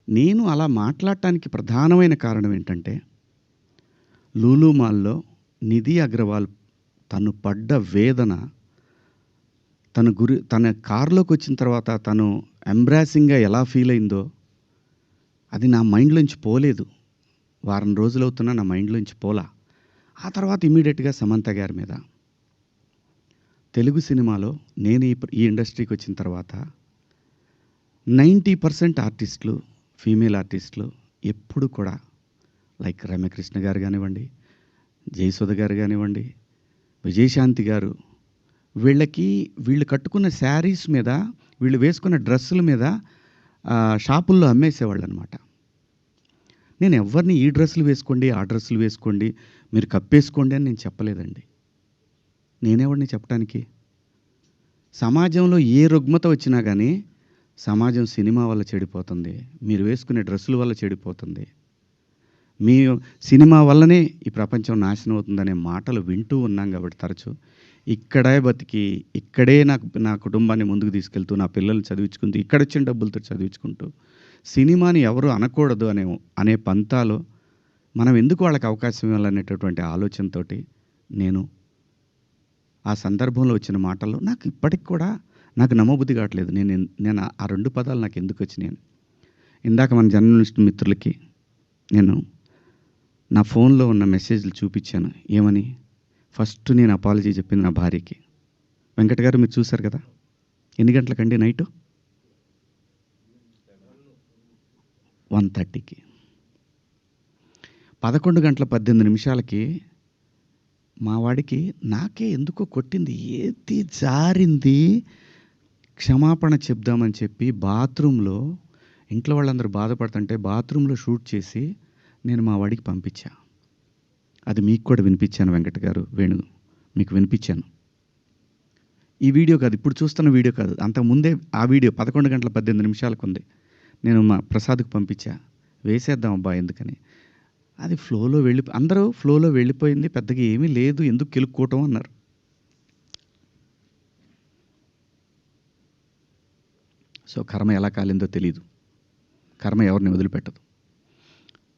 నేను అలా మాట్లాడటానికి ప్రధానమైన కారణం ఏంటంటే, లూలు మాల్‌లో నిధి అగర్వాల్ తను పడ్డ వేదన, తన కార్‌లోకొచ్చిన తర్వాత తను ఎంబ్రాసింగ్‌గా ఎలా ఫీల్ అయిందో, అది నా మైండ్‌లోంచి పోలేదు. వారం రోజులవుతున్నా నా మైండ్‌లోంచి పోలా. ఆ తర్వాత ఇమ్మీడియేట్‌గా సమంత గారి మీద. తెలుగు సినిమాలో నేను ఈ ఇండస్ట్రీకొచ్చిన తర్వాత 90% ఆర్టిస్టులు, ఫీమేల్ ఆర్టిస్టులు ఎప్పుడు కూడా లైక్ రమ్యకృష్ణ గారు గానివ్వండి, జయసుధ గారు గానివ్వండి, విజయశాంతి గారు, వీళ్ళు కట్టుకున్న శారీస్ మీద, వీళ్ళు వేసుకున్న డ్రెస్సుల మీద షాపుల్లో అమ్మేసేవాళ్ళనమాట. నేను ఎవ్వరిని ఈ డ్రెస్సులు వేసుకోండి, ఆ డ్రెస్సులు వేసుకోండి, మీరు కప్పేసుకోండి అని నేను చెప్పలేదండి. నేనెవడిని చెప్పటానికి? సమాజంలో ఏ రుగ్మత వచ్చినా గానీ, సమాజం సినిమా వల్ల చెడిపోతుంది. మీరు వేసుకునే డ్రెస్సుల వల్ల చెడిపోతుంది. మీ సినిమా వల్లనే ఈ ప్రపంచం నాశనం అవుతుందనే మాటలు వింటూ ఉన్నాం కాబట్టి తరచు. ఇక్కడే బతికి, ఇక్కడే నా కుటుంబాన్ని ముందుకు తీసుకెళ్తూ, నా పిల్లల్ని చదివించుకుంటూ, ఇక్కడొచ్చిన డబ్బులతో చదివించుకుంటూ, సినిమాని ఎవరు అనకూడదు అనే పంతాలో మనం ఎందుకు వాళ్ళకి అవకాశం ఇవ్వాలనేటటువంటి ఆలోచనతోటి నేను ఆ సందర్భంలో వచ్చిన మాటల్లో నాకు ఇప్పటికి కూడా నాకు నమ్మబుద్ధి కావట్లేదు. నేను ఆ 2 పదాలు నాకు ఎందుకు వచ్చినాయని. ఇందాక మన జర్నలిస్ట్ మిత్రులకి నేను నా ఫోన్‌లో ఉన్న మెసేజ్‌లు చూపిచ్చాను. ఏమని? ఫస్ట్ నేను అపాలజీ చెప్పింది నా భార్యకి. వెంకట్ గారు మీరు చూసారు కదా! ఎన్ని గంటలకండి నైటు? 1:30కి. 11:18 మా వాడికి నాకే ఎందుకో కొట్టింది. ఏది జారింది. క్షమాపణ చెప్దామని చెప్పి బాత్రూమ్‌లో ఇంట్లో వాళ్ళందరూ బాధపడుతుంటే బాత్రూమ్‌లో షూట్ చేసి నేను మా వాడికి పంపించా. అది మీకు కూడా వినిపించాను వెంకట్ గారు, వేణు మీకు వినిపించాను. ఈ వీడియో కాదు, ఇప్పుడు చూస్తున్న వీడియో కాదు. అంతకుముందే ఆ వీడియో 11:18 ఉంది. నేను మా ప్రసాద్‌కి పంపించా. వేసేద్దాం అబ్బా ఎందుకని. అది అందరూ ఫ్లోలో వెళ్ళిపోయింది. పెద్దగా ఏమీ లేదు. ఎందుకు కెలుక్కోవటం అన్నారు. సో, కర్మ ఎలా కాలిందో తెలీదు. కర్మ ఎవరిని వదిలిపెట్టదు.